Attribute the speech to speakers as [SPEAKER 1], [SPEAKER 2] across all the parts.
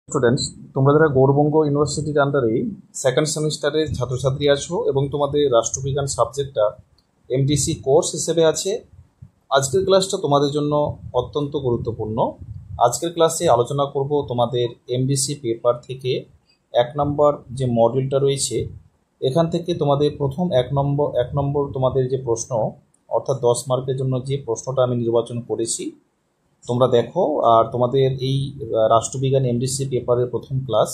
[SPEAKER 1] Students, তোমরা যারা গৌরবঙ্গ ইউনিভার্সিটির আন্ডারে সেকেন্ড সেমিস্টারের ছাত্রছাত্রী আছো এবং তোমাদের রাষ্ট্রবিজ্ঞান সাবজেক্টটা এমডিসি কোর্স হিসেবে আছে, আজকের ক্লাসটা তোমাদের জন্য অত্যন্ত গুরুত্বপূর্ণ। আজকের ক্লাসে আলোচনা করব তোমাদের এমডিসি পেপার থেকে 1 নম্বর যে মডিউলটা রয়েছে এখান থেকে তোমাদের প্রথম এক নম্বর তোমাদের যে প্রশ্ন, অর্থাৎ 10 মার্কের জন্য যে প্রশ্নটা আমি নির্বাচন করেছি তোমরা দেখো। আর তোমাদের এই রাষ্ট্রবিজ্ঞান এমডিসি পেপারের প্রথম ক্লাস,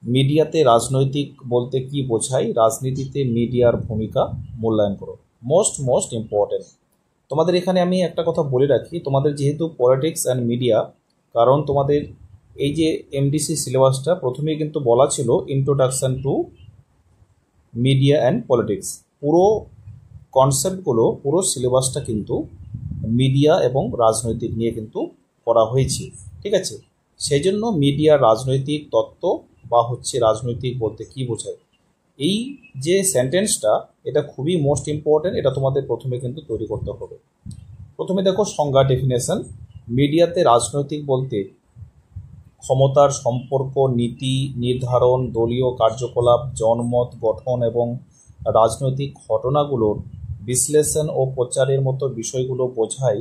[SPEAKER 1] মিডিয়াতে রাজনৈতিক বলতে কি বোঝায়, রাজনীতিতে মিডিয়ার ভূমিকা মূল্যায়ন করো। Most important. তোমাদের এখানে আমি একটা কথা বলে রাখি, তোমাদের যেহেতু পলিটিক্স অ্যান্ড মিডিয়া, কারণ তোমাদের এই যে এমডিসি সিলেবাসটা প্রথমেই কিন্তু বলা ছিল introduction to media and politics. পুরো কনসেপ্টগুলো, পুরো সিলেবাসটা কিন্তু মিডিয়া এবং রাজনৈতিক নিয়ে কিন্তু করা হয়েছে, ঠিক আছে। সেই জন্য মিডিয়া রাজনৈতিক তত্ত্ব বা রাজনৈতিক বলতে কি বোঝায়, এই যে সেন্টেন্সটা এটা খুবই মোস্ট ইম্পর্টেন্ট। এটা তোমাদের প্রথমে কিন্তু তৈরি করতে হবে। প্রথমে দেখো সংজ্ঞা, ডেফিনেশন। মিডিয়াতে রাজনৈতিক বলতে ক্ষমতার সম্পর্ক, নীতি নির্ধারণ, দলীয় কার্যকলাপ, জনমত গঠন এবং রাজনৈতিক ঘটনাগুলোর বিশ্লেষণ ও প্রচারের মতো বিষয়গুলো বোঝায়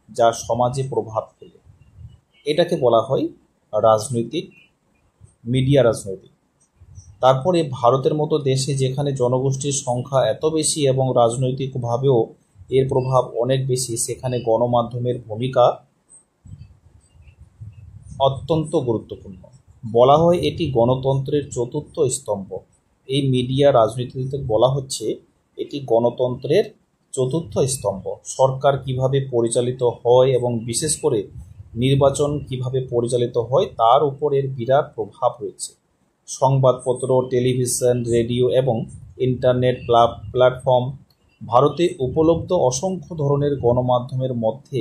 [SPEAKER 1] যা সমাজে প্রভাব ফেলে। এটাকে বলা হয় রাজনৈতিক, মিডিয়া রাজনৈতিক। তারপরে ভারতের মতো দেশে যেখানে জনগোষ্ঠীর সংখ্যা এত বেশি এবং রাজনৈতিকভাবেও এর প্রভাব অনেক বেশি, সেখানে গণমাধ্যমের ভূমিকা অত্যন্ত গুরুত্বপূর্ণ। বলা হয় এটি গণতন্ত্রের চতুর্থ স্তম্ভ। এই মিডিয়া রাজনীতিতে বলা হচ্ছে এটি গণতন্ত্রের চতুর্থ স্তম্ভ। সরকার কিভাবে পরিচালিত হয় এবং বিশেষ করে নির্বাচন কিভাবে পরিচালিত হয় তার উপর এর বিরাট প্রভাব রয়েছে। সংবাদপত্র, টেলিভিশন, রেডিও এবং ইন্টারনেট প্ল্যাটফর্ম, ভারতে উপলব্ধ অসংখ্য ধরনের গণমাধ্যমের মধ্যে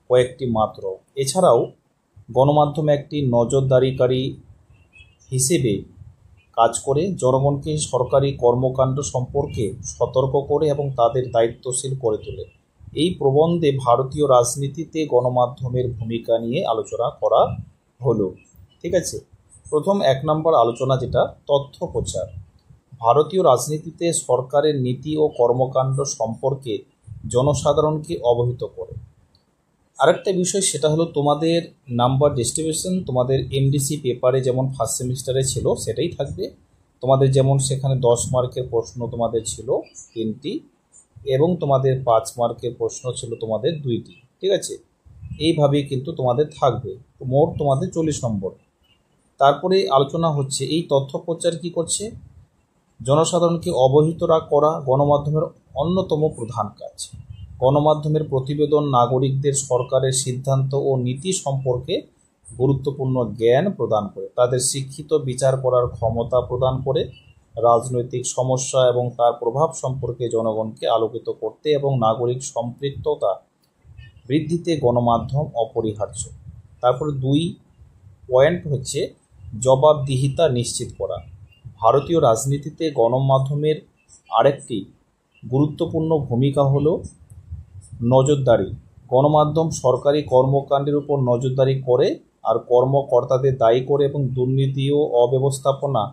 [SPEAKER 1] কয়েকটি মাত্র। এছাড়াও গণমাধ্যম একটি নজরদারিকারী হিসেবে কাজ করে, জনগণকে সরকারি কর্মকাণ্ড সম্পর্কে সতর্ক করে এবং তাদের দায়িত্বশীল করে তোলে। এই প্রবন্ধে ভারতীয় রাজনীতিতে গণমাধ্যমের ভূমিকা নিয়ে আলোচনা করা হলো, ঠিক আছে। প্রথম 1 নম্বর আলোচনা, যেটা তথ্য প্রচার। ভারতীয় রাজনীতিতে সরকারের নীতি ও কর্মকাণ্ড সম্পর্কে জনসাধারণকে অবহিত করে। আরেকটা বিষয় সেটা হলো তোমাদের নাম্বার ডিস্ট্রিবিউশন। তোমাদের এমডিসি পেপারে যেমন ফার্স্ট সেমিস্টারে ছিল সেটাই থাকবে। তোমাদের যেমন সেখানে 10 মার্কের প্রশ্ন তোমাদের ছিল 3টি এবং তোমাদের 5 মার্কের প্রশ্ন ছিল তোমাদের 2টি, ঠিক আছে। এইভাবেই কিন্তু তোমাদের থাকবে, মোট তোমাদের 40 নম্বর। তারপরে আলোচনা হচ্ছে এই তথ্য প্রচার কি করছে, জনসাধারণকে অবহিত করা গণমাধ্যমের অন্যতম প্রধান কাজ। গণমাধ্যমের প্রতিবেদন নাগরিকদের সরকারের সিদ্ধান্ত ও নীতি সম্পর্কে গুরুত্বপূর্ণ জ্ঞান প্রদান করে, তাদের শিক্ষিত বিচার করার ক্ষমতা প্রদান করে, রাজনৈতিক সমস্যা এবং তার প্রভাব সম্পর্কে জনগণকে আলোকিত করতে এবং নাগরিক সম্পৃক্ততা বৃদ্ধিতে গণমাধ্যম অপরিহার্য। তারপরে 2 পয়েন্ট হচ্ছে জবাবদিহিতা নিশ্চিত করা। ভারতীয় রাজনীতিতে গণমাধ্যমের আরেকটি গুরুত্বপূর্ণ ভূমিকা হলো নজরদারি। গণমাধ্যম সরকারি কর্মকাণ্ডের উপর নজরদারি করে আর কর্মকর্তাদের দায়ী করে এবং দুর্নীতি ও অব্যবস্থাপনা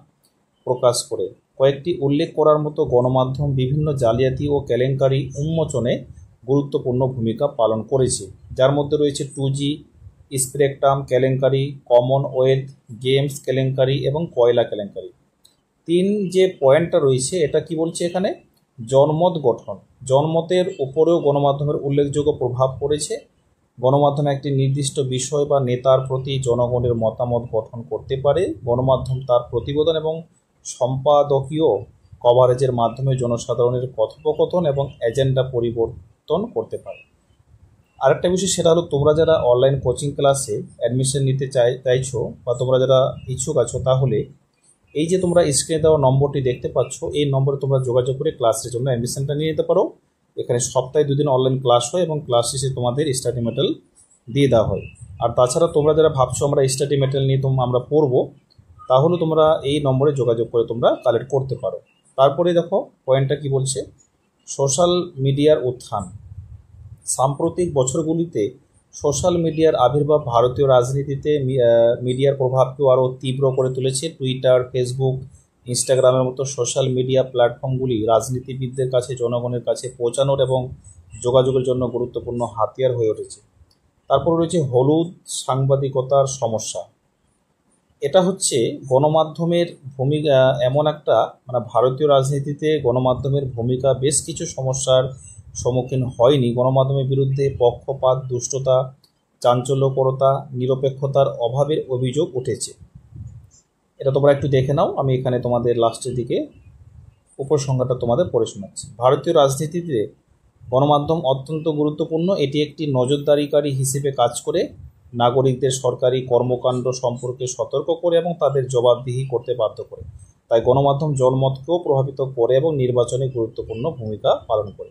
[SPEAKER 1] প্রকাশ করে। কয়েকটি উল্লেখ করার মতো, গণমাধ্যম বিভিন্ন জালিয়াতি ও কেলেঙ্কারি উন্মোচনে গুরুত্বপূর্ণ ভূমিকা পালন করেছে, যার মধ্যে রয়েছে 2G স্পেকট্রাম কেলেঙ্কারি, কমনওয়েলথ গেমস কেলেঙ্কারি এবং কয়লা কেলেঙ্কারি। 3 যে পয়েন্টটা রয়েছে এটা কি বলছে এখানে, জনমত গঠন। জনমতের উপরেও গণমাধ্যমের উল্লেখযোগ্য প্রভাব পড়েছে। গণমাধ্যম একটি নির্দিষ্ট বিষয় বা নেতার প্রতি জনগণের মতামত গঠন করতে পারে। গণমাধ্যম তার প্রতিবেদন এবং সম্পাদকীয় কভারেজের মাধ্যমে জনসাধারণের কথোপকথন এবং এজেন্ডা পরিবর্তন করতে পারে। আরেকটা বিষয় সেটা হলো, তোমরা যারা অনলাইন কোচিং ক্লাসে অ্যাডমিশন নিতে চাইছো বা তোমরা যারা ইচ্ছুক আছো, তাহলে এই যে তোমরা স্ক্রিনে দেওয়া নম্বরটি দেখতে পাচ্ছ, এই নম্বরে তোমরা যোগাযোগ করে ক্লাসের জন্য অ্যাডমিশনটা নিয়ে নিতে পারো। এখানে সপ্তাহে 2 দিন অনলাইন ক্লাস হয় এবং ক্লাস শেষে তোমাদের স্টাডি মেটেরিয়াল দিয়ে দেওয়া হয়। আর তাছাড়া তোমরা যারা ভাবছো আমরা স্টাডি মেটেরিয়াল নিয়ে আমরা পড়বো, তাহলে তোমরা এই নম্বরে যোগাযোগ করে তোমরা কালেক্ট করতে পারো। তারপরে দেখো পয়েন্টটা কি বলছে, সোশ্যাল মিডিয়ার উত্থান। সাম্প্রতিক বছরগুলিতে সোশ্যাল মিডিয়ার আবির্ভাব ভারতীয় রাজনীতিতে মিডিয়ার প্রভাবকেও আরও তীব্র করে তুলেছে। টুইটার, ফেসবুক, ইনস্টাগ্রামের মতো সোশ্যাল মিডিয়া প্ল্যাটফর্মগুলি রাজনীতিবিদদের কাছে, জনগণের কাছে পৌঁছানোর এবং যোগাযোগের জন্য গুরুত্বপূর্ণ হাতিয়ার হয়ে উঠেছে। তারপর রয়েছে হলুদ সাংবাদিকতার সমস্যা। এটা হচ্ছে গণমাধ্যমের ভূমিকা এমন একটা, মানে ভারতীয় রাজনীতিতে গণমাধ্যমের ভূমিকা বেশ কিছু সমস্যার সম্মুখীন হয়নি। গণমাধ্যমের বিরুদ্ধে পক্ষপাত, দুষ্টতা, চাঞ্চল্যকরতা, নিরপেক্ষতার অভাবের অভিযোগ উঠেছে। এটা তোমরা একটু দেখে নাও, আমি এখানে তোমাদের লাস্টের দিকে উপসংহারটা তোমাদের পড়ে শোনাচ্ছি। ভারতীয় রাজনীতিতে গণমাধ্যম অত্যন্ত গুরুত্বপূর্ণ। এটি একটি নজরদারিকারী হিসেবে কাজ করে, নাগরিকদের সরকারি কর্মকাণ্ড সম্পর্কে সতর্ক করে এবং তাদের জবাবদিহি করতে বাধ্য করে। তাই গণমাধ্যম জনমতকেও প্রভাবিত করে এবং নির্বাচনে গুরুত্বপূর্ণ ভূমিকা পালন করে।